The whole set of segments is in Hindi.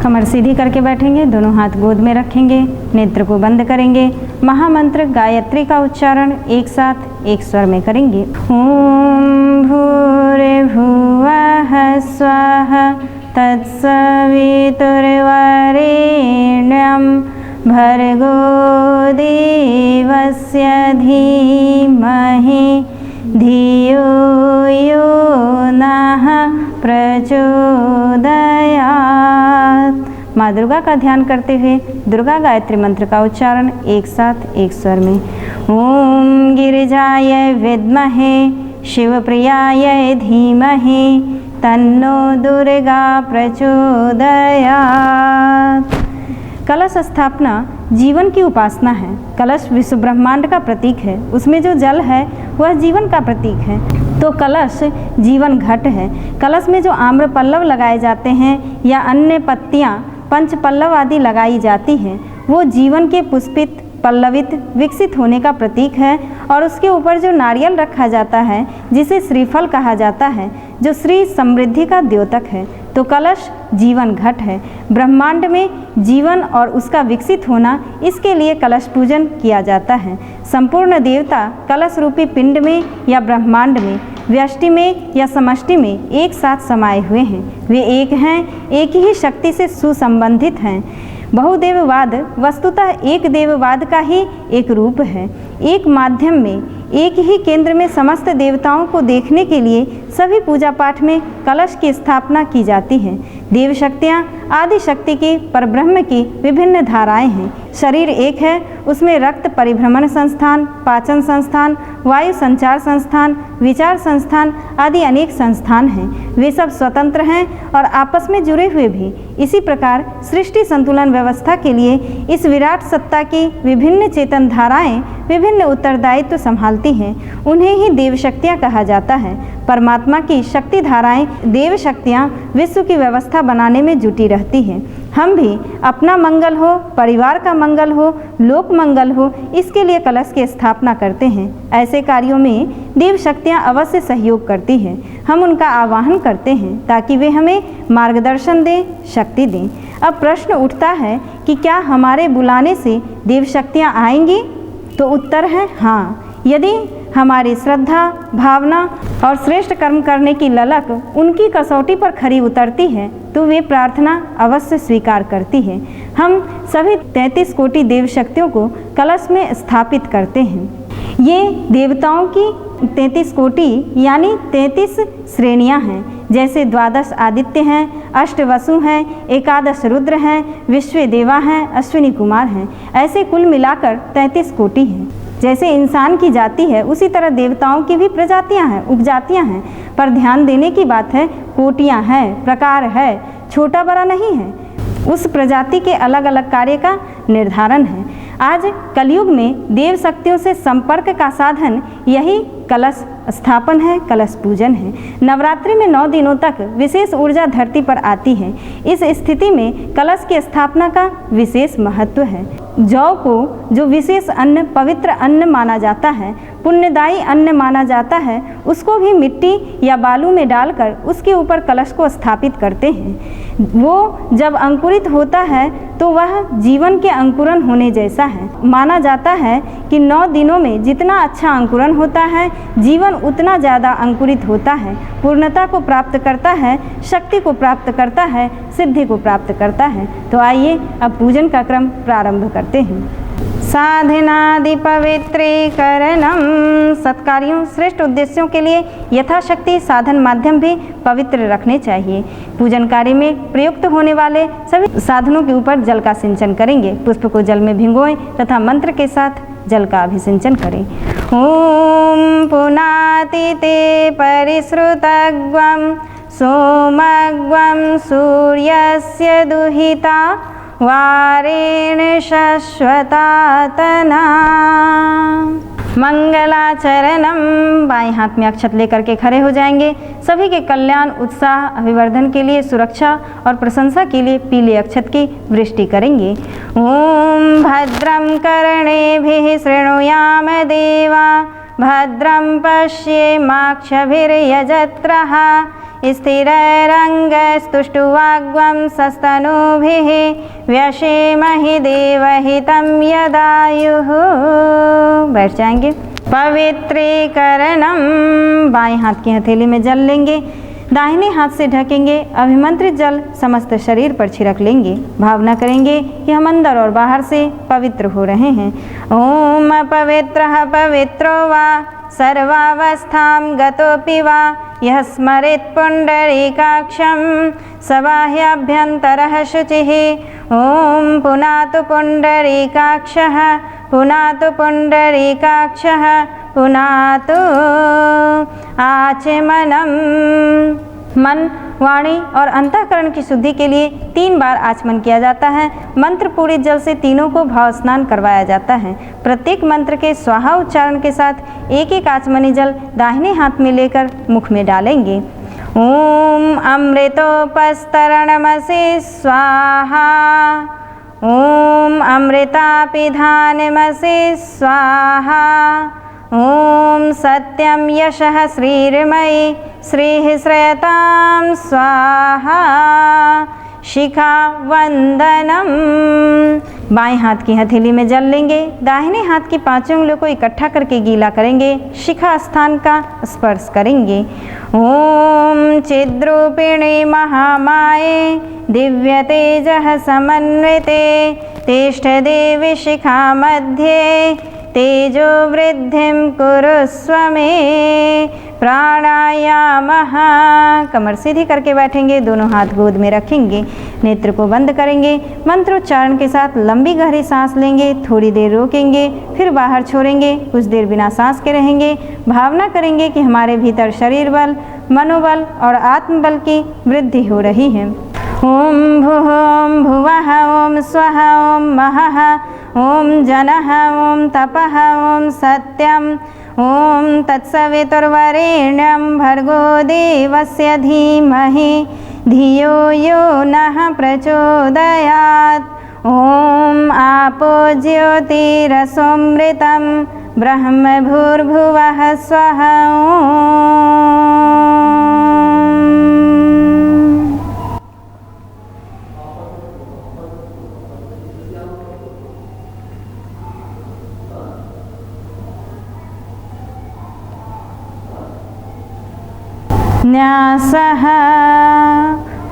कमर सीधी करके बैठेंगे, दोनों हाथ गोद में रखेंगे, नेत्र को बंद करेंगे। महामंत्र गायत्री का उच्चारण एक साथ एक स्वर में करेंगे। ओम भूर्भुवः स्वः तत्सवितुर्वरेण्यं भर्गो देवस्य धीमहि धियो यो नः प्रचोदयात्। माँ दुर्गा का ध्यान करते हुए दुर्गा गायत्री मंत्र का उच्चारण एक साथ एक स्वर में। ओम गिरिजाय विद्महे शिवप्रियाय धीमहि तन्नो दुर्गा प्रचोदयात्। कलश स्थापना जीवन की उपासना है। कलश विश्व ब्रह्मांड का प्रतीक है, उसमें जो जल है वह जीवन का प्रतीक है। तो कलश जीवन घट है। कलश में जो आम्र पल्लव लगाए जाते हैं या अन्य पत्तियां पंच पल्लव आदि लगाई जाती हैं, वो जीवन के पुष्पित पल्लवित विकसित होने का प्रतीक है। और उसके ऊपर जो नारियल रखा जाता है जिसे श्रीफल कहा जाता है, जो श्री समृद्धि का द्योतक है। तो कलश जीवन घट है। ब्रह्मांड में जीवन और उसका विकसित होना, इसके लिए कलश पूजन किया जाता है। संपूर्ण देवता कलश रूपी पिंड में या ब्रह्मांड में, व्यष्टि में या समष्टि में एक साथ समाये हुए हैं। वे एक हैं, एक ही शक्ति से सुसंबंधित हैं। बहुदेववाद वस्तुतः एक देववाद का ही एक रूप है। एक माध्यम में, एक ही केंद्र में समस्त देवताओं को देखने के लिए सभी पूजा पाठ में कलश की स्थापना की जाती है। देव शक्तियाँ आदि शक्ति की परब्रह्म की विभिन्न धाराएं हैं। शरीर एक है, उसमें रक्त परिभ्रमण संस्थान, पाचन संस्थान, वायु संचार संस्थान, विचार संस्थान आदि अनेक संस्थान हैं। वे सब स्वतंत्र हैं और आपस में जुड़े हुए भी। इसी प्रकार सृष्टि संतुलन व्यवस्था के लिए इस विराट सत्ता की विभिन्न चेतन धाराएं विभिन्न उत्तरदायित्व संभालती हैं। उन्हें ही देव शक्तियाँ कहा जाता है। परमात्मा की शक्ति धाराएं देव शक्तियाँ विश्व की व्यवस्था बनाने में जुटी रहती हैं। हम भी अपना मंगल हो, परिवार का मंगल हो, लोक मंगल हो, इसके लिए कलश की स्थापना करते हैं। ऐसे कार्यों में देव शक्तियाँ अवश्य सहयोग करती हैं। हम उनका आवाहन करते हैं ताकि वे हमें मार्गदर्शन दें, शक्ति दें। अब प्रश्न उठता है कि क्या हमारे बुलाने से देव शक्तियाँ आएंगी? तो उत्तर है हाँ। यदि हमारी श्रद्धा, भावना और श्रेष्ठ कर्म करने की ललक उनकी कसौटी पर खरी उतरती है तो वे प्रार्थना अवश्य स्वीकार करती है। हम सभी 33 कोटि देव शक्तियों को कलश में स्थापित करते हैं। ये देवताओं की 33 कोटि यानी 33 श्रेणियां हैं। जैसे 12 आदित्य हैं, 8 वसु हैं, 11 रुद्र हैं, विश्व देवा हैं, अश्विनी कुमार हैं। ऐसे कुल मिलाकर 33 कोटि हैं। जैसे इंसान की जाति है उसी तरह देवताओं की भी प्रजातियां हैं, उपजातियां हैं। पर ध्यान देने की बात है, कोटियां हैं, प्रकार है, छोटा बड़ा नहीं है। उस प्रजाति के अलग अलग कार्य का निर्धारण है। आज कलयुग में देव शक्तियों से संपर्क का साधन यही कलश स्थापन है, कलश पूजन है। नवरात्रि में 9 दिनों तक विशेष ऊर्जा धरती पर आती है। इस स्थिति में कलश की स्थापना का विशेष महत्व है। जौ को जो विशेष अन्न, पवित्र अन्न माना जाता है, पुण्यदायी अन्न माना जाता है, उसको भी मिट्टी या बालू में डालकर उसके ऊपर कलश को स्थापित करते हैं। वो जब अंकुरित होता है तो वह जीवन के अंकुरन होने जैसा है। माना जाता है कि 9 दिनों में जितना अच्छा अंकुरन होता है, जीवन उतना ज़्यादा अंकुरित होता है, पूर्णता को प्राप्त करता है, शक्ति को प्राप्त करता है, सिद्धि को प्राप्त करता है। तो आइए अब पूजन का क्रम प्रारंभ करते हैं। साधनादि पवित्रीकरणम। सत्कार्यों, श्रेष्ठ उद्देश्यों के लिए यथाशक्ति साधन माध्यम भी पवित्र रखने चाहिए। पूजन कार्य में प्रयुक्त होने वाले सभी साधनों के ऊपर जल का सिंचन करेंगे। पुष्प को जल में भिगोएं तथा मंत्र के साथ जल का अभिसिंचन करें। ओम पुनातिते परिश्रुतग्वं सोमग्वं सूर्यस्य दुहिता वारेण शश्वतातना। मंगलाचरणम। बाएं हाथ में अक्षत लेकर के खड़े हो जाएंगे। सभी के कल्याण, उत्साह, अभिवर्धन के लिए, सुरक्षा और प्रशंसा के लिए पीले अक्षत की वृष्टि करेंगे। ओम भद्रं कर्णेभिः शृणुयाम देवा भद्रं पश्येमाक्षभिर्यजत्रः स्थिरैरङ्गस्तुष्टुवाग्वं सस्तनूभिः व्यशेमहि देवहितं यदायुः। बैठ जाएंगे। पवित्रीकरणम, बाएं हाथ की हथेली में जल लेंगे, दाहिने हाथ से ढकेंगे। अभिमंत्रित जल समस्त शरीर पर छिड़क लेंगे। भावना करेंगे कि हम अंदर और बाहर से पवित्र हो रहे हैं। ओम पवित्रः पवित्रो वा सर्वावस्थां गतोऽपि वा यः स्मरेत् पुण्डरीकाक्षं स बाह्याभ्यन्तरः शुचिः। ओम पुनातु पुण्डरीकाक्षः पुनातु पुण्डरीकाक्षः पुनातु आचमनम। मन, वाणी और अंतःकरण की शुद्धि के लिए 3 बार आचमन किया जाता है। मंत्र पूरित जल से तीनों को भाव स्नान करवाया जाता है। प्रत्येक मंत्र के स्वाहा उच्चारण के साथ एक एक आचमनी जल दाहिने हाथ में लेकर मुख में डालेंगे। ओम अमृतोपस्तरणमसि स्वाहा। ओम अमृतापिधानमसि स्वाहा। ओम सत्यम यशः श्रीर्मयि श्रीः श्रयतां स्वाहा। शिखा वंदनम, बाएं हाथ की हथेली में जल लेंगे, दाहिने हाथ की 5 उंगलियों को इकट्ठा करके गीला करेंगे, शिखा स्थान का स्पर्श करेंगे। ओम चिद्रूपिणी महामाये दिव्य तेजः समन्विते तिष्ठ देवी शिखा मध्ये तेजो वृद्धिं कुरुस्व मे। प्राणायामः, कमर सीधी करके बैठेंगे, दोनों हाथ गोद में रखेंगे, नेत्र को बंद करेंगे। मंत्रोच्चारण के साथ लंबी गहरी सांस लेंगे, थोड़ी देर रोकेंगे, फिर बाहर छोड़ेंगे, कुछ देर बिना सांस के रहेंगे। भावना करेंगे कि हमारे भीतर शरीर बल, मनोबल और आत्मबल की वृद्धि हो रही है। ओम भूः ओम भुवः ओम स्वः ओम महः ओम जनः ओम तपः ओम सत्यम ओम तत्सवितुर्वरेण्यं भर्गो देवस्य धीमहि धियो यो नः प्रचोदयात्। ओम आपो ज्योतिरसोमृतं ब्रह्म भूर्भुवः स्वः। न्यासः,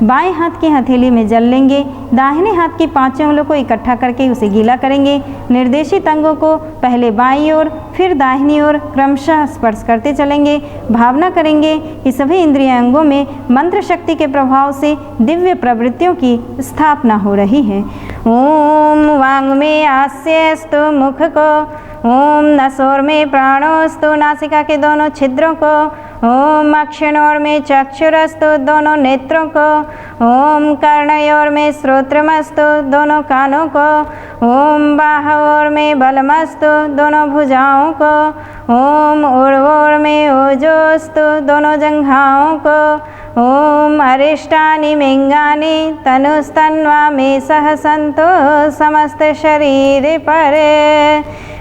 बाएं हाथ की हथेली में जल लेंगे, दाहिने हाथ की 5 उंगलियों को इकट्ठा करके उसे गीला करेंगे। निर्देशित अंगों को पहले बाईं ओर फिर दाहिनी ओर क्रमशः स्पर्श करते चलेंगे। भावना करेंगे कि सभी इंद्रिय अंगों में मंत्र शक्ति के प्रभाव से दिव्य प्रवृत्तियों की स्थापना हो रही है। ओम वांग में आस्यस्तु मुख को, ओम नसोर में प्राणोस्तु नासिका के दोनों छिद्रों को, ओम अक्षिणोर में चक्षुरस्तु दोनों नेत्रों को, ओम कर्णयोर में श्रोत्रमस्तु दोनों कानों को, ओम बाहोर में बलमस्तु दोनों भुजाओं को, ओम उर्वोर में ओजोस्तु दोनों जंघाओं को, ओम अरिष्टानि मिंगानि तनुस्तन्वा में सह संतो समस्त शरीर पर।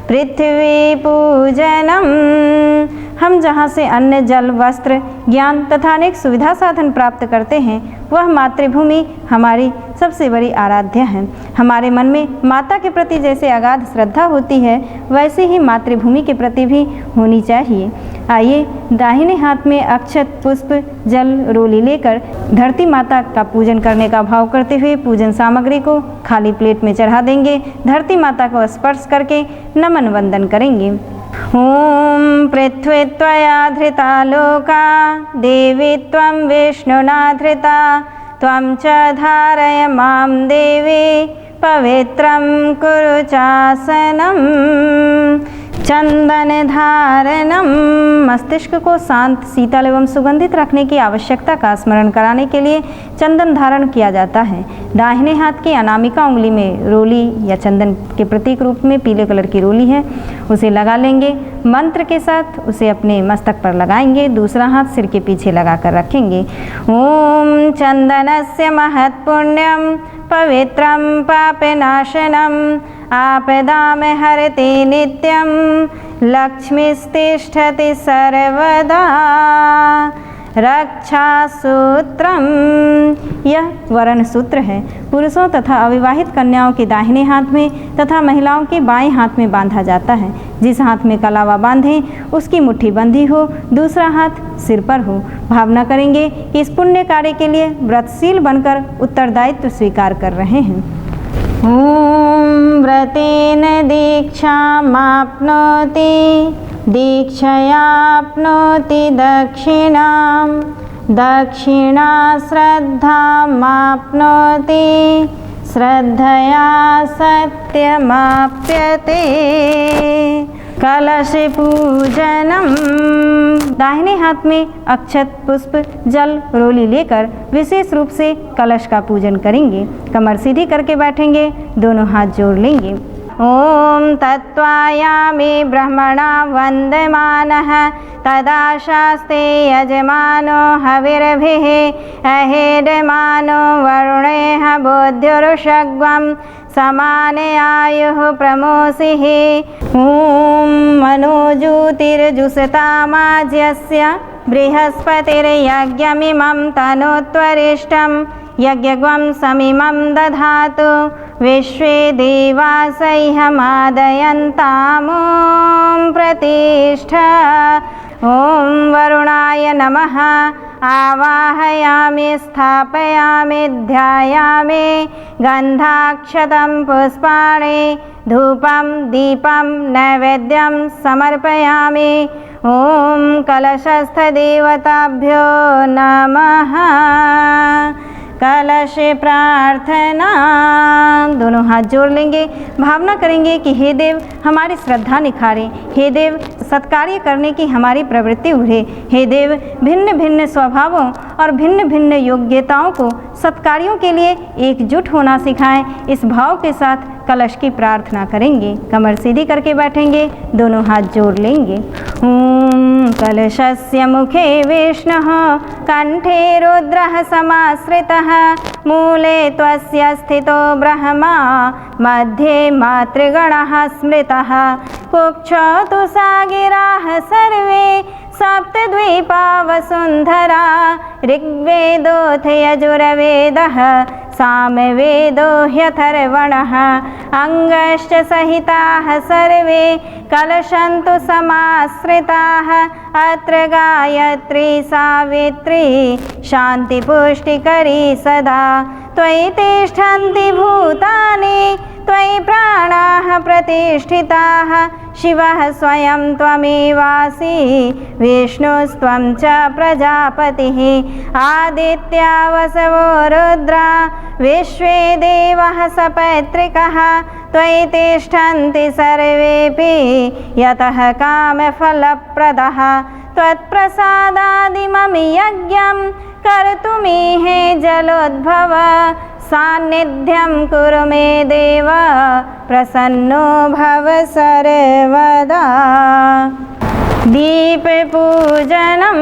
पृथ्वी पूजनम, हम जहाँ से अन्न, जल, वस्त्र, ज्ञान तथा अनेक सुविधा साधन प्राप्त करते हैं, वह मातृभूमि हमारी सबसे बड़ी आराध्या है। हमारे मन में माता के प्रति जैसे अगाध श्रद्धा होती है, वैसे ही मातृभूमि के प्रति भी होनी चाहिए। आइए दाहिने हाथ में अक्षत, पुष्प, जल, रोली लेकर धरती माता का पूजन करने का भाव करते हुए पूजन सामग्री को खाली प्लेट में चढ़ा देंगे। धरती माता को स्पर्श करके नमन वंदन करेंगे। ओम पृथ्वी त्वया धृता लोका देवी त्वं विष्णुना धृता त्वं च धारय मां देवी पवित्रं कुरु चासनम। चंदन धारणम, मस्तिष्क को शांत, शीतल एवं सुगंधित रखने की आवश्यकता का स्मरण कराने के लिए चंदन धारण किया जाता है। दाहिने हाथ की अनामिका उंगली में रोली या चंदन के प्रतीक रूप में पीले कलर की रोली है, उसे लगा लेंगे। मंत्र के साथ उसे अपने मस्तक पर लगाएंगे, दूसरा हाथ सिर के पीछे लगा कर रखेंगे। ओम चंदनस्य महत्पुण्यम पवित्रं पापनाशनम आपदाम हरति नित्यं लक्ष्मीस्तिष्ठति सर्वदा। रक्षासूत्रम, यह वर्ण सूत्र है। पुरुषों तथा अविवाहित कन्याओं के दाहिने हाथ में तथा महिलाओं के बाएं हाथ में बांधा जाता है। जिस हाथ में कलावा बांधें उसकी मुट्ठी बंधी हो, दूसरा हाथ सिर पर हो। भावना करेंगे कि इस पुण्य कार्य के लिए व्रतशील बनकर उत्तरदायित्व स्वीकार कर रहे हैं। ओम व्रतेन दीक्षामाप्नोति, दीक्षयाप्नोति दक्षिणां, दक्षिणा श्रद्धामाप्नोति, श्रद्धया सत्यमाप्यते। कलश पूजनम, दाहिने हाथ में अक्षत, पुष्प, जल, रोली लेकर विशेष रूप से कलश का पूजन करेंगे। कमर सीधी करके बैठेंगे, दोनों हाथ जोड़ लेंगे। ओम तत्त्वायामि ब्रह्मणा वन्दमानः, तदा शास्ते यजमानो हविर्भिः, अहेडमानो वरुणेह बोध्युर्षग्वं, समाने आयुः प्रमोसिः। ओम मनोज्योतिर्जुषतामाज्यस्य, बृहस्पतिर्यज्ञमिमं तनोत्वरिष्टं, यज्ञग्वं समिमं दधातु, विश्वे देवासह्यमादयन्तामों प्रतिष्ठा। ओम वरुणाय नमः, आवाहयामि स्थापयामि ध्यायामि, गन्धाक्षतं पुष्पाणि, धूपं दीपं नैवेद्यं समर्पयामि। ओम कलशस्थ देवताभ्यो नमः। कलश प्रार्थना, दोनों हाथ जोड़ लेंगे। भावना करेंगे कि हे देव हमारी श्रद्धा निखारें, हे देव सत्कार्य करने की हमारी प्रवृत्ति उभरे, हे देव भिन्न भिन्न स्वभावों और भिन्न भिन्न योग्यताओं को सत्कार्यों के लिए एकजुट होना सिखाएं। इस भाव के साथ कलश की प्रार्थना करेंगे। कमर सीधी करके बैठेंगे, दोनों हाथ जोड़ लेंगे। ओम कलशस्य मुखे विष्णुः, कंठे रुद्रः समाश्रितः, मूले त्वस्य स्थितो ब्रह्मा, मध्ये मातृगणः स्मृतः, कुक्षौ तु सागिराः सर्वे, सप्तद्वीपा वसुन्धरा, ऋग्वेदोऽथ यजुर्वेदः, सामवेदो ह्यथर्वणः, अंगश्च सहिताः सर्वे, कलशन्तु समाश्रिताः, अत्र गायत्री सावित्री, शान्तिपुष्टिकरी सदा, त्वयि तिष्ठन्ति भूतानि, त्वयि प्राणाः प्रतिष्ठिताः, शिवः स्वयं त्वमेवासि, विष्णुस्त्वं च प्रजापतिः, आदित्या वसवो रुद्रा, विश्वे देवः सपत्रिकः, त्वयि तिष्ठन्ति सर्वेऽपि, यतः कामफलप्रदः, त्वत्प्रसादादिमं यज्ञं कर्तुमीहे जलोद्भव, सान्निध्यं कुरु मे देव, प्रसन्नो भव सर्वदा। दीप पूजनम,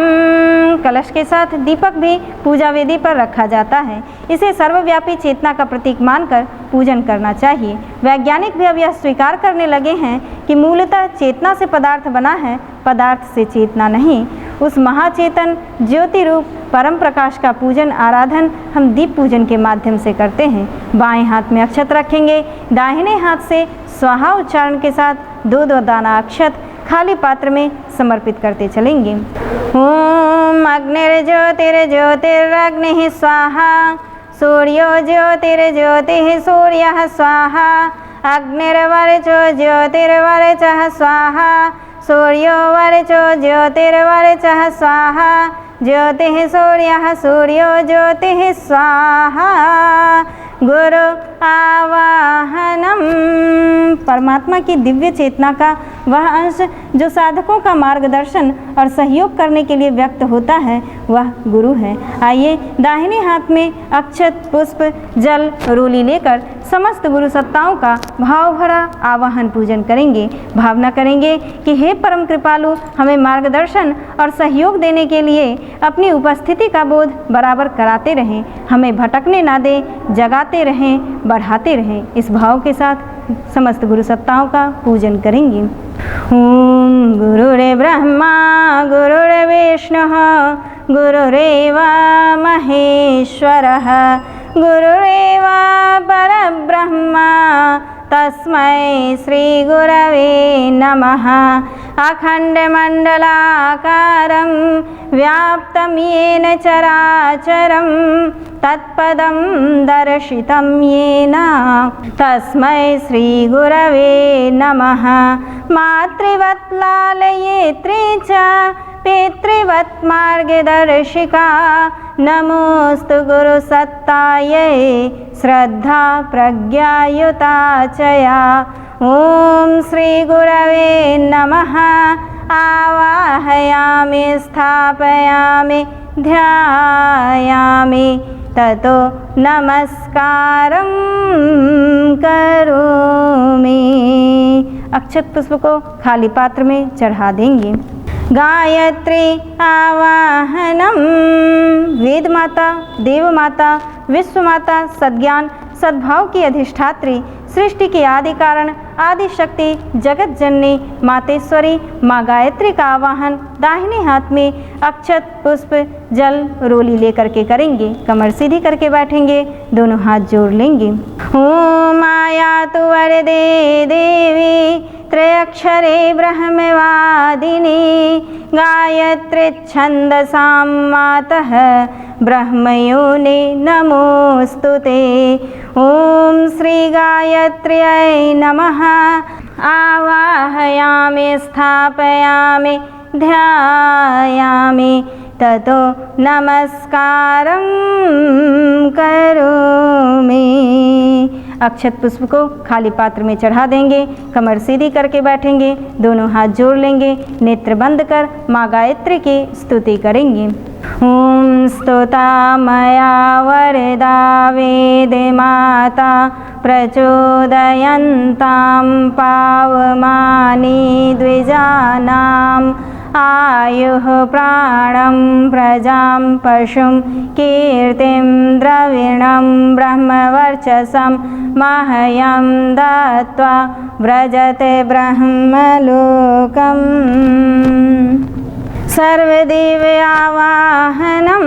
कलश के साथ दीपक भी पूजा वेदी पर रखा जाता है। इसे सर्वव्यापी चेतना का प्रतीक मानकर पूजन करना चाहिए। वैज्ञानिक भी अब यह स्वीकार करने लगे हैं कि मूलतः चेतना से पदार्थ बना है, पदार्थ से चेतना नहीं। उस महाचेतन ज्योति रूप परम प्रकाश का पूजन आराधन हम दीप पूजन के माध्यम से करते हैं। बाएं हाथ में अक्षत रखेंगे, दाहिने हाथ से स्वाहा उच्चारण के साथ दो दाना अक्षत खाली पात्र में समर्पित करते चलेंगे। ओम अग्निर्ज्योतिर्ज्योतिरग्निः स्वाहा, सूर्यो ज्योतिर्ज्योतिः सूर्यः स्वाहा, अग्निर्वर्चो ज्योतिर्वर्चः स्वाहा, सूर्यो वर्चो ज्योतिर्वर्चः स्वाहा, ज्योतिः सूर्यः सूर्यो ज्योतिः स्वाहा। गुरु आवाहनम, परमात्मा की दिव्य चेतना का वह अंश जो साधकों का मार्गदर्शन और सहयोग करने के लिए व्यक्त होता है वह गुरु है। आइए दाहिने हाथ में अक्षत, पुष्प, जल, रोली लेकर समस्त गुरु सत्ताओं का भाव भरा आवाहन पूजन करेंगे। भावना करेंगे कि हे परम कृपालु, हमें मार्गदर्शन और सहयोग देने के लिए अपनी उपस्थिति का बोध बराबर कराते रहें, हमें भटकने ना दें, जगाते रहें, बढ़ाते रहें। इस भाव के साथ समस्त गुरु सत्ताओं का पूजन करेंगे। ओम गुरुर्ब्रह्मा गुरुर्विष्णुः गुरुरेव महेश्वरः गुरुरेव परब्रह्म तस्मै श्री गुरवे नमः। अखण्डमण्डलाकारं व्याप्तं येन चराचरं तत्पदं दर्शितं येन तस्मै श्री गुरवे नमः। मातृवत् लालयेत्री च पितृवत् मार्गदर्शिका नमोस्तु गुरुसत्तायै श्रद्धा प्रज्ञायुता च या। ओम श्री गुरवे नमः। आवाहयामि स्थापयामि ध्यायामि ततो नमस्कारं करोमि। अक्षत पुष्प को खाली पात्र में चढ़ा देंगे। गायत्री आवाहनम। वेद माता, देव माता, विश्व माता, सद्ज्ञान सद्भाव की अधिष्ठात्री, सृष्टि के आदि कारण, आदि शक्ति, जगत जननी मातेश्वरी माँ गायत्री का आवाहन दाहिने हाथ में अक्षत पुष्प जल रोली लेकर के करेंगे। कमर सीधी करके बैठेंगे, दोनों हाथ जोड़ लेंगे। ओम आयातु वरदे देवी त्रयक्षरे ब्रह्मवादिनी गायत्री छन्दसां मातः ब्रह्मयोनि नमोस्तुते। ओम श्री गायत्र्यै नमः। आवाहयामि स्थापयामि ध्यायामि ततो नमस्कारं करोमि। अक्षत पुष्प को खाली पात्र में चढ़ा देंगे, कमर सीधी करके बैठेंगे, दोनों हाथ जोड़ लेंगे, नेत्र बंद कर माँ गायत्री की स्तुति करेंगे। ओम स्तुता मया वरदा वेद माता प्रचोदयन्तां पावमानि द्विजानाम् आयुः प्राणं प्रजां पशुं कीर्तिं द्रविणं ब्रह्मवर्चसं मह्यं दत्त्वा व्रजते ब्रह्मलोकम्। सर्वदेव आवाहनम।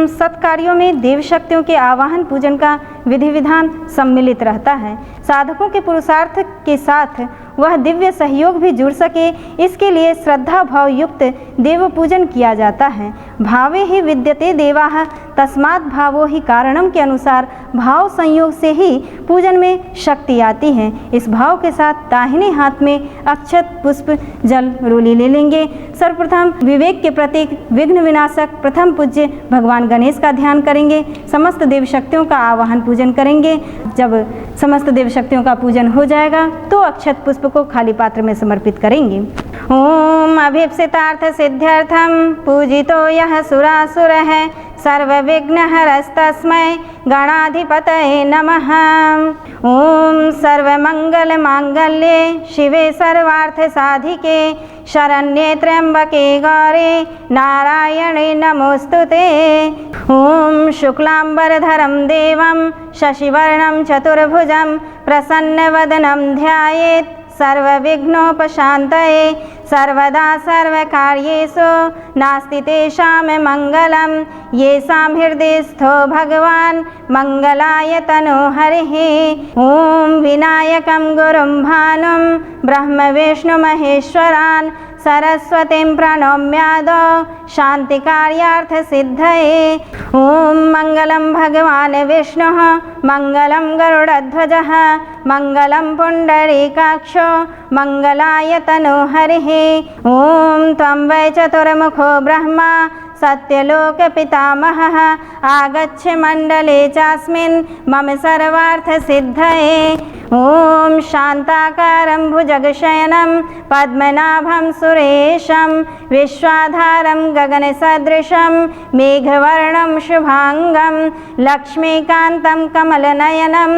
सत्कार्यों में देव शक्तियों के आवाहन पूजन का विधि विधान सम्मिलित रहता है। साधकों के पुरुषार्थ के साथ वह दिव्य सहयोग भी जुड़ सके, इसके लिए श्रद्धा भाव युक्त देव पूजन किया जाता है। भावे ही विद्यते देवाः तस्मात् भावो ही कारणम के अनुसार भाव संयोग से ही पूजन में शक्ति आती है। इस भाव के साथ दाहिने हाथ में अक्षत पुष्प जल रोली ले लेंगे। सर्वप्रथम विवेक के प्रतीक विघ्न विनाशक प्रथम पूज्य भगवान गणेश का ध्यान करेंगे। समस्त देव शक्तियों का आवाहन पूजन करेंगे। जब समस्त देव शक्तियों का पूजन हो जाएगा तो अक्षत पुष्प को खाली पात्र में समर्पित करेंगे। ओम अभीप्सितार्थ सिद्ध्यर्थम पूजितो यः सुरासुरः सर्वविघ्नहरस्तस्मै गणाधिपतये नमः। ओम सर्वमंगल मांगल्ये शिवे सर्वार्थसाधिके शरण्ये त्र्यंबके गौरे नारायणे नमोस्तुते। ओम शुक्लांबरधरं देवं शशिवर्णं चतुर्भुजं प्रसन्नवदनं ध्यायेत् सर्वविघ्नोपशान्तये। सर्वदा सर्वकार्येषु नास्ति तेषां मंगलं येषां हृदयस्थो भगवान् मंगलाय तनोहरिः। ओम विनायकं गुरुं भानुं ब्रह्म विष्णु महेश्वरान् सरस्वतीं प्रणम्यादौ शान्तिकार्यार्थ सिद्धये। ओम मंगलं भगवान् विष्णुः मंगलं गरुडध्वजः मंगलं पुण्डरीकाक्षो मंगलाय तनोहरिः। ओम त्वं वै चतुर्मुखो ब्रह्मा सत्यलोक पितामहः आगच्छ मंडले चास्मिन् मम सर्वार्थ सिद्धये। ओम शांताकारं भुजगशयनं पद्मनाभं सुरेशं विश्वाधारं गगनसदृशं मेघवर्णं शुभांगं लक्ष्मीकान्तं कमलनयनं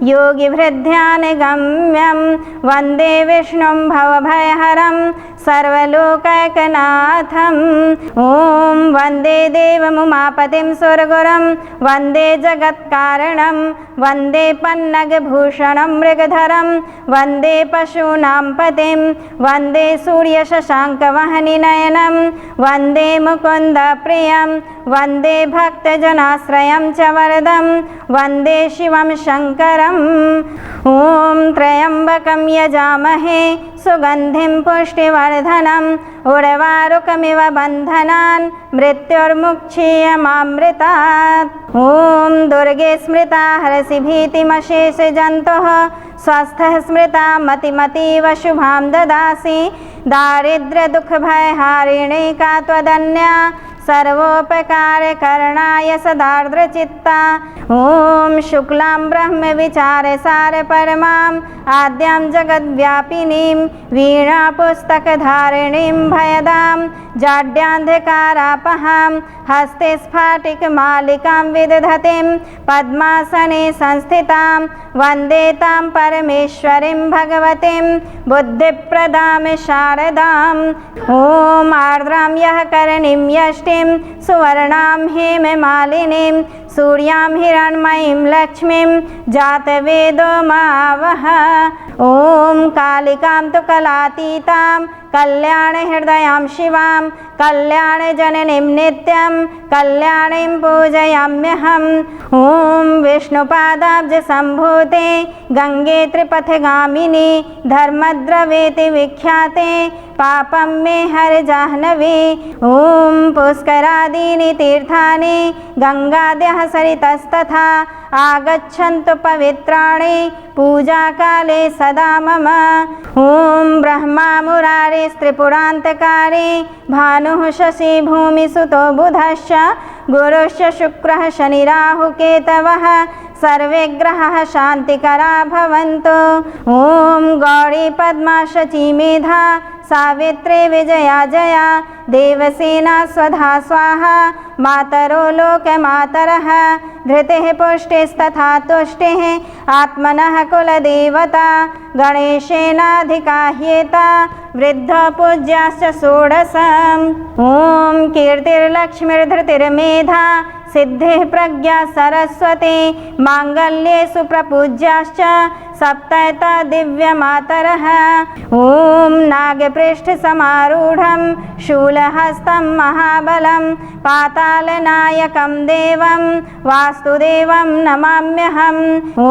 योगिभृध्यानगम्यं वन्दे विष्णुं भवभयहरं सर्वलोकैकनाथम्। ओम वन्दे देवमुमापतिं सुरगुरुं वन्दे जगत्कारणं वन्दे पन्नगभूषणं मृगधरं वन्दे पशूनां पतिं वन्दे सूर्यशशाङ्कवहनिनयनं वन्दे मुकुन्दप्रियं वन्दे भक्तजनाश्रयं च वरदं वन्दे शिवं शङ्करम् ॐ त्र्यम्बकं यजामहे सुगन्धिं पुष्टिवर्धनम् उर्वारुकमिव बन्धनान् मृत्युर्मुक्षीयमामृतात् ॐ दुर्गे स्मृता हरसि भीतिमशेषजन्तुः स्वस्थः स्मृता मतिमतीव शुभां ददासि दारिद्र्यदुःखभयहारिणी का त्वदन्या सर्वोपकारकरणाय सदार्द्रचित्ता ॐ शुक्लां ब्रह्मविचारसारपरमाम् आद्यां जगद्व्यापिनीं वीणापुस्तकधारिणीं भयदां जाड्यान्धकारापहां हस्ते स्फाटिकमालिकां विदधतीं पद्मासने संस्थितां वन्दे तां परमेश्वरीं भगवतीं बुद्धिप्रदां शारदाम् ॐ आर्द्रां यः करणीं यष्टिं सुवर्णां हेममालिनीं सूर्यां हिरण्मयीं लक्ष्मीं जातवेदो मावह ॐ कालिकां तु कलातीतां कल्याणहृदयां शिवां कल्याणजननीं नित्यं कल्याणीं पूजयाम्यहम् ॐ विष्णुपादाब्जसम्भूते गंगे त्रिपथगामिनी धर्मद्रवेति विख्याते पापं मे हर जाह्नवी ॐ पुष्करादीनि तीर्थानि गंगाद्यः सरितस्तथा आगच्छन्तु पवित्राणि पूजाकाले सदा मम ॐ ब्रह्मा मुरारिस्त्रिपुरान्तकारी भानुः शशि भूमिसुतो बुधश्च गुरुश्च शुक्रः शनिराहुकेतवः सर्वे ग्रहाः शान्तिकरा भवन्तु ॐ गौरी पद्मा शची मेधा सावित्री विजया जया देवसेना स्वधा स्वाहा मातरो लोकमातरः धृतिः पुष्टिस्तथा तुष्टिः आत्मनः कुलदेवता गणेशेनाधिकाह्येता वृद्धो पूज्याश्च षोडश ॐ कीर्तिर्लक्ष्मीर्धृतिर्मेधा सिद्धिः प्रज्ञा सरस्वती माङ्गल्येषु प्रपूज्याश्च सप्तैता दिव्यमातरः ॐ नागपृष्ठसमारूढं शूलहस्तं महाबलं पातालनायकं देवं वासुदेवं नमाम्यहम् ॐ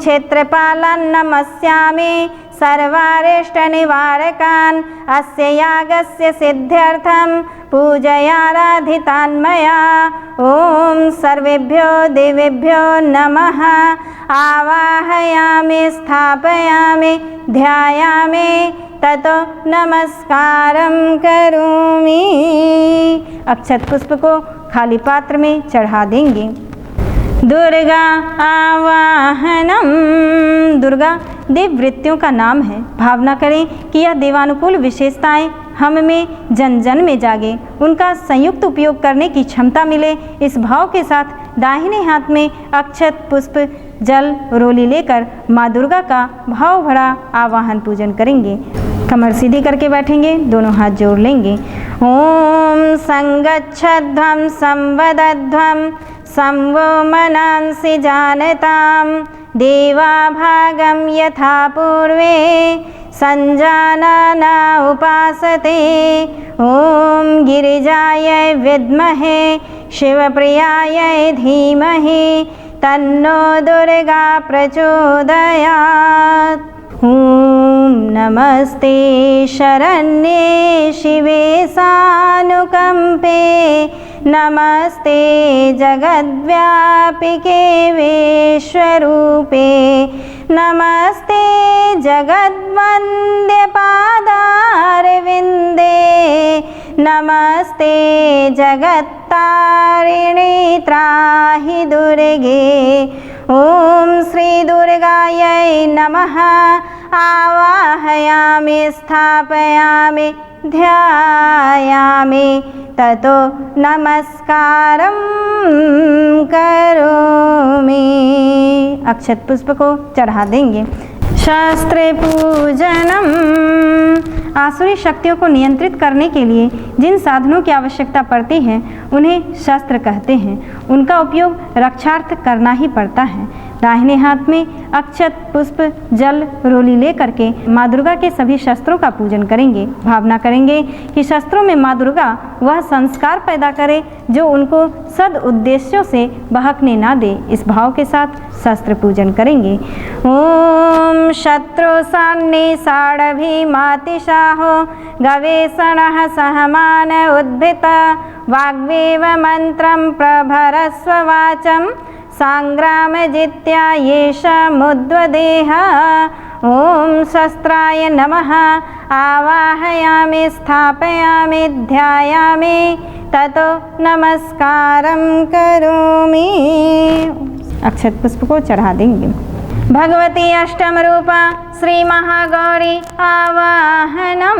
क्षेत्रपालं नमस्यामि सर्वारिष्टनिवारकान् अस्य यागस्य सिद्ध्यर्थं पूजयाराधितान् मया ॐ सर्वेभ्यो देवेभ्यो नमः आवाहयामि स्थापयामि ध्यायामि ततो नमस्कारं करोमि। अक्षत पुष्प को खाली पात्र में चढ़ा देंगे। दुर्गा आवाहनम। दुर्गा देव वृत्तियों का नाम है। भावना करें कि यह देवानुकूल विशेषताएं हम में जन जन में जागे, उनका संयुक्त उपयोग करने की क्षमता मिले। इस भाव के साथ दाहिने हाथ में अक्षत पुष्प जल रोली लेकर माँ दुर्गा का भाव भरा आवाहन पूजन करेंगे। कमर सीधी करके बैठेंगे, दोनों हाथ जोड़ लेंगे। ओम संगच्छध्वं संवदध्वं संवो मनांसि जानतां देवाभागं यथा पूर्वे संजानना उपासते। ओम गिरिजायै विद्महे शिवप्रियायै धीमहि तन्नो दुर्गा प्रचोदयात्। ओम नमस्ते शरण्ये शिवे सानुकंपे नमस्ते जगद्व्यापिके विश्वरूपे नमस्ते जगद्वन्द्य पादारविन्दे नमस्ते जगत्तारिणी त्राहि दुर्गे। ओम श्री दुर्गायै नमः। आवाहयामि स्थापयामि ध्यायामि ततो नमस्कारं करोमि। अक्षत पुष्प को चढ़ा देंगे। शस्त्र पूजनम। आसुरी शक्तियों को नियंत्रित करने के लिए जिन साधनों की आवश्यकता पड़ती है उन्हें शस्त्र कहते हैं। उनका उपयोग रक्षार्थ करना ही पड़ता है। दाहिने हाथ में अक्षत, पुष्प, जल, रोली लेकर के माँ दुर्गा के सभी शस्त्रों का पूजन करेंगे। भावना करेंगे कि शस्त्रों में माँ दुर्गा वह संस्कार पैदा करे जो उनको सद उद्देश्यों से बहकने ना दे। इस भाव के साथ शस्त्र पूजन करेंगे। ओम शत्रु सन्निषाडभिमातिशाहो गवेषणः सहमान उद्भित वाग्वेव मंत्रं प्रभरस्व वाचम सांग्रामजित्या येषमुद्वदेह। ओम शस्त्राय नमः। आवाहयामि, स्थापयामि, ध्यायामि, ततो नमस्कारं करोमि। अक्षत पुष्प को चढ़ा देंगे। भगवती अष्टम रूपा श्री महागौरी आवाहनम।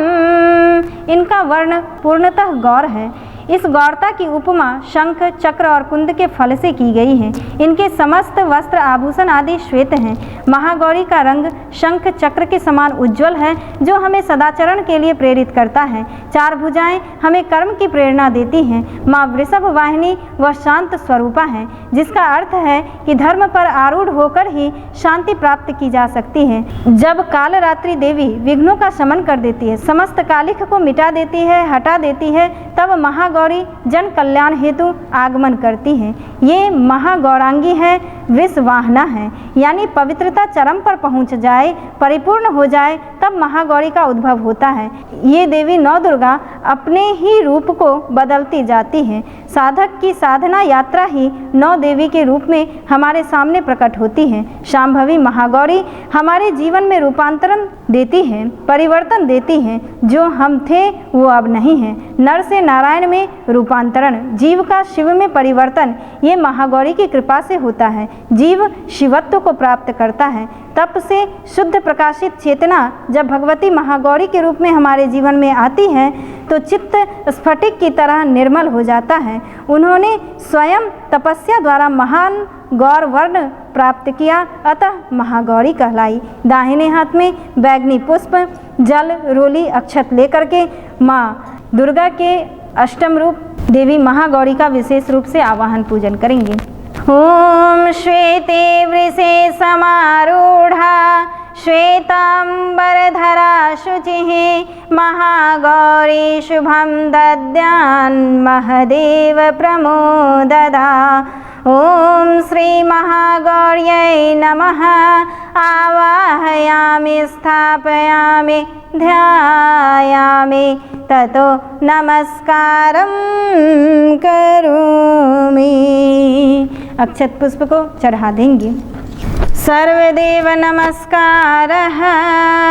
इनका वर्ण पूर्णतः गौर है। इस गौरता की उपमा शंख, चक्र और कुंद के फल से की गई है। इनके समस्त वस्त्र, आभूषण आदि श्वेत हैं। महागौरी का रंग शंख चक्र के समान उज्जवल है जो हमें सदाचरण के लिए प्रेरित करता है। चार भुजाएं हमें कर्म की प्रेरणा देती हैं। माँ वृषभ वाहिनी वह शांत स्वरूपा है जिसका अर्थ है कि धर्म पर आरूढ़ होकर ही शांति प्राप्त की जा सकती है। जब कालरात्रि देवी विघ्नों का शमन कर देती है, समस्त कालिख को मिटा देती है, हटा देती है, तब महागौरी जन कल्याण हेतु आगमन करती है। ये महागौरांगी है, वृषवाहना है, यानी पवित्रता चरम पर पहुंच जाए, परिपूर्ण हो जाए, तब महागौरी का उद्भव होता है। ये देवी नौ दुर्गा अपने ही रूप को बदलती जाती हैं। साधक की साधना यात्रा ही नौ देवी के रूप में हमारे सामने प्रकट होती है। शांभवी महागौरी हमारे जीवन में रूपांतरण देती है, परिवर्तन देती है। जो हम थे वो अब नहीं है। नर से नारायण में रूपांतरण, जीव का शिव में परिवर्तन, ये महागौरी की कृपा से होता है। जीव शिवत्व को प्राप्त करता है। तप से शुद्ध प्रकाशित चेतना जब भगवती महागौरी के रूप में हमारे जीवन में आती है तो चित्त स्फटिक की तरह निर्मल हो जाता है। उन्होंने स्वयं तपस्या द्वारा महान गौर वर्ण प्राप्त किया, अतः महागौरी कहलाई। दाहिने हाथ में बैगनी पुष्प, जल, रोली, अक्षत लेकर के माँ दुर्गा के अष्टम रूप देवी महागौरी का विशेष रूप से आवाहन पूजन करेंगे। ओम श्वेते वृषे समारूढ़ा श्वेतांबरधरा शुचिः महागौरी शुभं दद्यान् महदेव प्रमोददा। ओम श्री महागौर्यै नमः। आवाहयामि, स्थापयामि, ध्यायामि, ततो नमस्कारं करोमि। अक्षत पुष्प को चढ़ा देंगे। सर्वदेव नमस्कारः।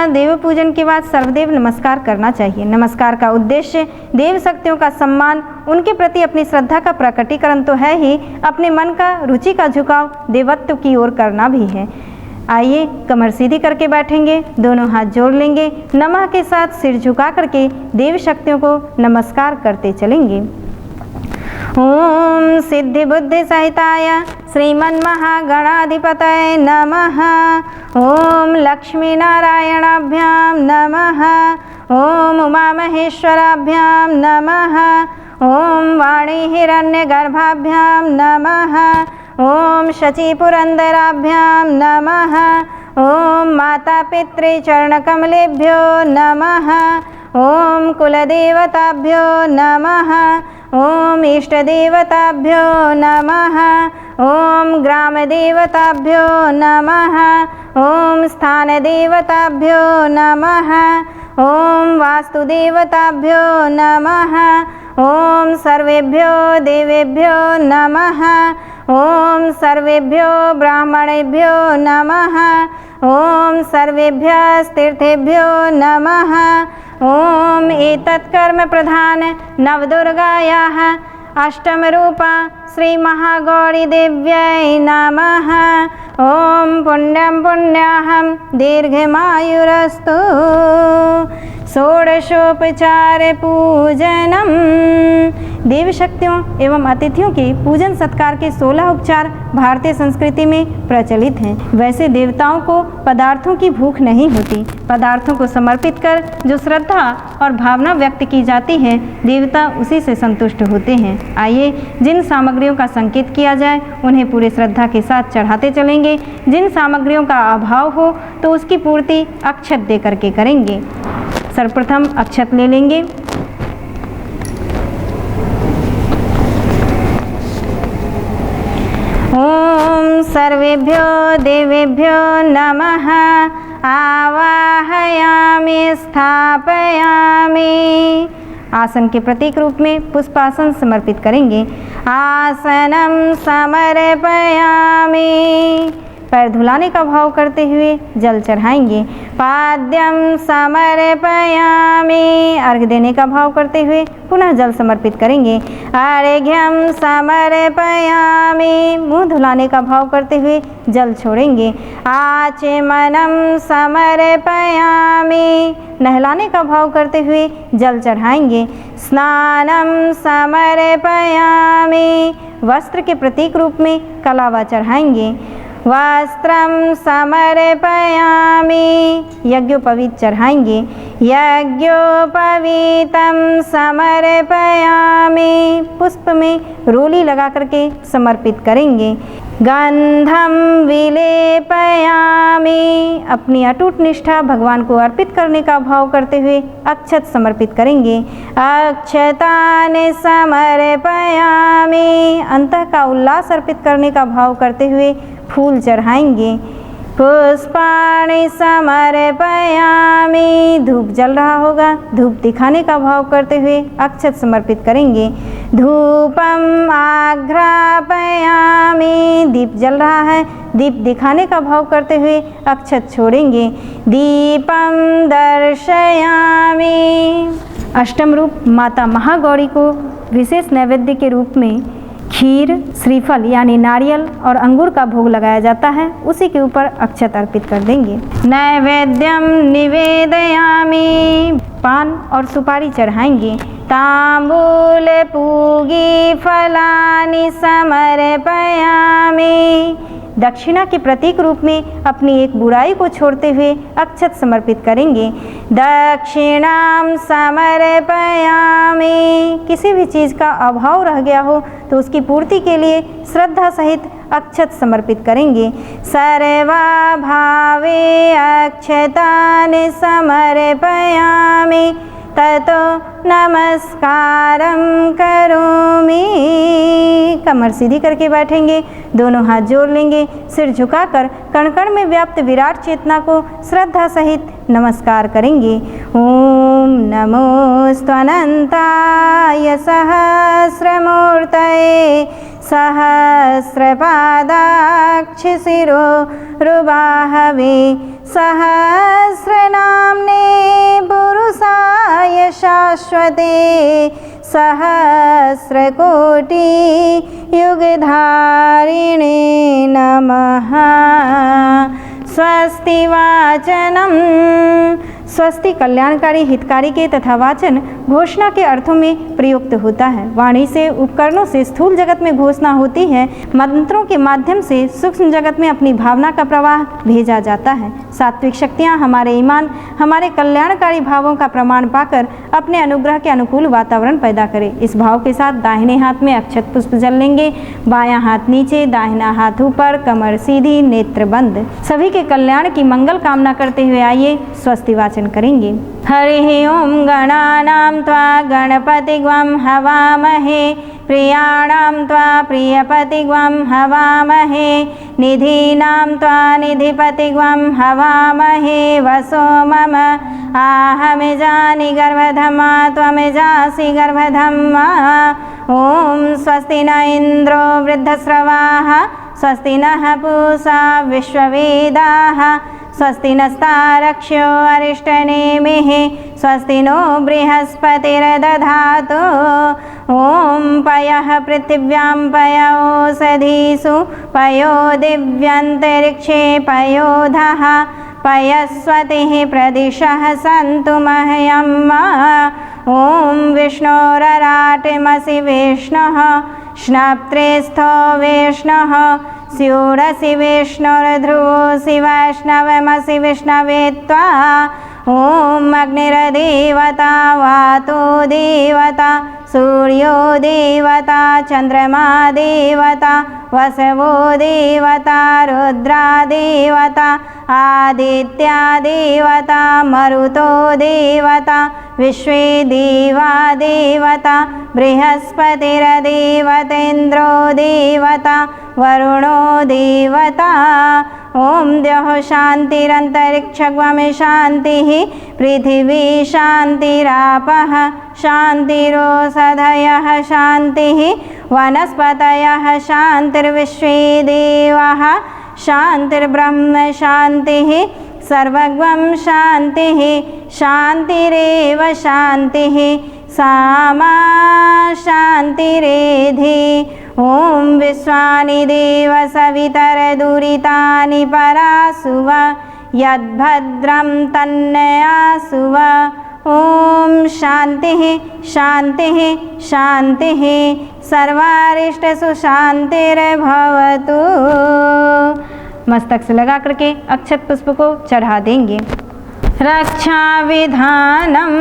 देव पूजन के बाद सर्वदेव नमस्कार करना चाहिए। नमस्कार का उद्देश्य देव शक्तियों का सम्मान, उनके प्रति अपनी श्रद्धा का प्रकटीकरण तो है ही, अपने मन का, रुचि का झुकाव देवत्व की ओर करना भी है। आइए कमर सीधी करके बैठेंगे, दोनों हाथ जोड़ लेंगे, नमः के साथ सिर झुका करके देव शक्तियों को नमस्कार करते चलेंगे। ओम सिद्धि बुद्धि सहिताय श्रीमन्महागणाधिपतये नमः। ओम लक्ष्मी नारायणाभ्यां नमः। ओम उमा महेश्वराभ्यां नमः। ओम वाणी हिरण्यगर्भाभ्यां नमः। ओम शची पुरंदराभ्यां नमः। ओम माता पितृ चरणकमलेभ्यो नमः। ओम कुलदेवताभ्यो नमः। ओम इष्टदेवताभ्यो नमः। ओम ग्रामदेवताभ्यो नमः। ओम स्थानदेवताभ्यो नमः। ओम वास्तुदेवताभ्यो नमः। ओम सर्वेभ्यो देवेभ्यो नमः। ओम सर्वेभ्यो ब्राह्मणेभ्यो नमः। ओम सर्वेभ्यस्तीर्थेभ्यो नमः। ओम एतत् कर्म प्रधान नवदुर्गायाः अष्टमरूपा श्री महागौरी देव्यै नमः। ओम पुण्यं पुण्याहं दीर्घमायुरस्तु। षोडशोपचार पूजनम। देवी शक्तियों एवं अतिथियों के पूजन सत्कार के 16 उपचार भारतीय संस्कृति में प्रचलित हैं। वैसे देवताओं को पदार्थों की भूख नहीं होती। पदार्थों को समर्पित कर जो श्रद्धा और भावना व्यक्त की जाती है, देवता उसी से संतुष्ट होते हैं। आइए जिन सामग्रियों का संकेत किया जाए उन्हें पूरे श्रद्धा के साथ चढ़ाते चलेंगे। जिन सामग्रियों का अभाव हो तो उसकी पूर्ति अक्षत दे करके करेंगे। सर्वप्रथम अक्षत ले लेंगे। ओम सर्वेभ्यो देवेभ्यो नमः। आवाहयामि स्थापयामि। आसन के प्रतीक रूप में पुष्पासन समर्पित करेंगे। आसनम समर्पयामि। पैर धुलाने का भाव करते हुए जल चढ़ाएंगे। पाद्यम समर्पयामि। अर्घ्य देने का भाव करते हुए पुनः जल समर्पित करेंगे। अर्घ्यम समर्पयामि। मुंह धुलाने का भाव करते हुए जल छोड़ेंगे। आचमनम समर्पयामि। नहलाने का भाव करते हुए जल चढ़ाएंगे। स्नानम समर्पयामि। वस्त्र के प्रतीक रूप में कलावा चढ़ाएंगे। वस्त्रम समर्पयामि। यज्ञोपवीत चढ़ाएंगे। यज्ञोपवीतम समर्पयामि। पुष्प में रोली लगा करके समर्पित करेंगे। गंधम विलेपयामि। अपनी अटूट निष्ठा भगवान को अर्पित करने का भाव करते हुए अक्षत समर्पित करेंगे। अक्षतान समर्पयामि। अंतः का उल्लास अर्पित करने का भाव करते हुए फूल चढ़ाएंगे। पुष्पाणि समर्पयामि। धूप जल रहा होगा, धूप दिखाने का भाव करते हुए अक्षत समर्पित करेंगे। धूपम आघ्रापयामि। दीप जल रहा है, दीप दिखाने का भाव करते हुए अक्षत छोड़ेंगे। दीपम दर्शयामि। अष्टम रूप माता महागौरी को विशेष नैवेद्य के रूप में खीर, श्रीफल यानी नारियल और अंगूर का भोग लगाया जाता है। उसी के ऊपर अक्षत अर्पित कर देंगे। नैवेद्यम निवेदयामि। पान और सुपारी चढ़ाएंगे। तांबूल पूगी फलानि समर्पयामि। दक्षिणा के प्रतीक रूप में अपनी एक बुराई को छोड़ते हुए अक्षत समर्पित करेंगे। दक्षिणाम समर्पयामि। किसी भी चीज़ का अभाव रह गया हो तो उसकी पूर्ति के लिए श्रद्धा सहित अक्षत समर्पित करेंगे। सर्वभावे अक्षतानि समर्पयामि। ततो नमस्कारम करोमि। कमर सीधी करके बैठेंगे, दोनों हाथ जोड़ लेंगे, सिर झुकाकर कण कण में व्याप्त विराट चेतना को श्रद्धा सहित नमस्कार करेंगे। ओम नमोस्तनंताय सहस्रमूर्तये सहस्रपादाक्ष शिरो रुबाहवे सहस्रनाम्ने पुरुषाय शाश्वते सहस्रकोटि युगधारिणे नमः। स्वस्ति वाचनम। स्वस्ति कल्याणकारी, हितकारी के तथा वाचन घोषणा के अर्थों में प्रयुक्त होता है। वाणी से, उपकरणों से स्थूल जगत में घोषणा होती है। मंत्रों के माध्यम से सूक्ष्म जगत में अपनी भावना का प्रवाह भेजा जाता है। सात्विक शक्तियाँ हमारे ईमान, हमारे कल्याणकारी भावों का प्रमाण पाकर अपने अनुग्रह के अनुकूल वातावरण पैदा करें। इस भाव के साथ दाहिने हाथ में अक्षत पुष्प जल लेंगे। बायां हाथ नीचे, दाहिना हाथ ऊपर, कमर सीधी, नेत्र बंद। सभी के कल्याण की मंगल कामना करते हुए आइए स्वस्ति वाचन करेंगे। हरि ओम गणानां त्वा गणपतिग्वं हवामहे। प्रियाणां त्वा प्रियपतिग्वं हवामहे। निधीनां त्वा निधिपतिग्वं हवामहे। वसो मम आहमिजानि गर्भधमा त्वमिजासि गर्भधम्मा। ओम स्वस्ति न इन्द्रो वृद्धस्रवाः। स्वस्ति नः पूषा विश्ववेदाः। स्वस्ति नस्तारक्ष्यो अरिष्टनेमिः। स्वस्ति नो बृहस्पतिर्दधातु। ओम पयः पृथिव्यां पय ओषधीषु पयो दिव्यन्तरिक्षे पयोधः। पयस्वतिः प्रदिशः सन्तु मह्यं ॐ विष्णोरराटिमसि विष्णुः श्नप्त्रेस्थो विष्णुः स्यूरसि विष्णुर्ध्रुवोऽसि वैष्णवमसि विष्णवे त्वा ॐ अग्निर्देवता वातो देवता सूर्यो देवता चन्द्रमा देवता वसवो देवता रुद्रा देवता आदित्या देवता मरुतो देवता विश्वे देवा देवता बृहस्पतिर्देवतेन्द्रो देवता वरुणो देवता ॐ द्यौः शान्तिरन्तरिक्षगमे शान्तिः पृथिवी शान्तिरापः शान्तिरोषधयः शान्तिः वनस्पतयः शान्तिर्विश्वे देवाः शान्तिर्ब्रह्म शान्तिः सर्वगं शान्तिः शान्तिरेव शान्तिः सामा शान्तिरेधि ॐ विश्वानि देव सवितरदुरितानि परासुव यद्भद्रं तन्नयासुव ॐ शान्तिः शान्तिः शान्तिः सर्वारिष्टसु शान्तिर्भवतु। मस्तक से लगा करके अक्षत पुष्प को चढ़ा देंगे। रक्षा विधानम,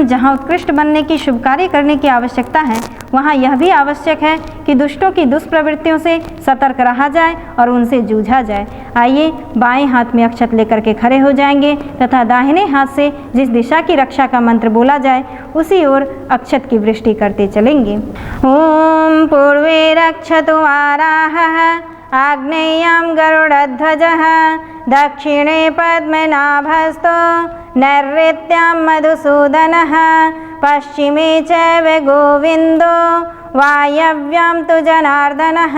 जहाँ उत्कृष्ट बनने की शुभ कार्य करने की आवश्यकता है वहाँ यह भी आवश्यक है कि दुष्टों की दुष्प्रवृत्तियों से सतर्क रहा जाए और उनसे जूझा जाए। आइए बाएं हाथ में अक्षत लेकर के खड़े हो जाएंगे तथा दाहिने हाथ से जिस दिशा की रक्षा का मंत्र बोला जाए उसी ओर अक्षत की वृष्टि करते चलेंगे। ओम पूर्वे रक्षतु वाराहः आग्नेयं गरुडध्वजः दक्षिणे पद्मनाभस्तो नैऋत्यं मधुसूदनः पश्चिमे चैव गोविन्दो वायव्यं तु जनार्दनः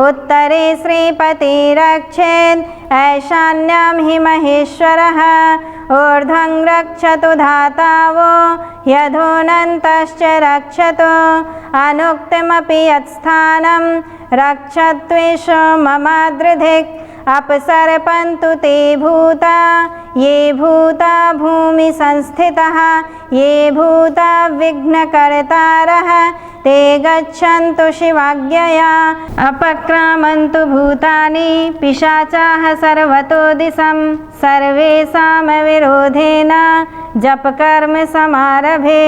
उत्तरे श्रीपतिरक्षेत् ऐशान्यं हि महेश्वरः ऊर्ध्वं रक्षतु धातावो यथोऽनन्तश्च रक्षतु अनुक्तमपि यत्स्थानं रक्षत्वेषु ममादृधिक् अपसर्पन्तु ते भूता ये भूता भूमि संस्थितः ये भूता विघ्नकर्तारः ते गच्छन्तु शिवाज्ञया अपक्रामन्तु भूतानि पिशाचाः सर्वतो दिशं सर्वेषां विरोधेन जपकर्म समारभे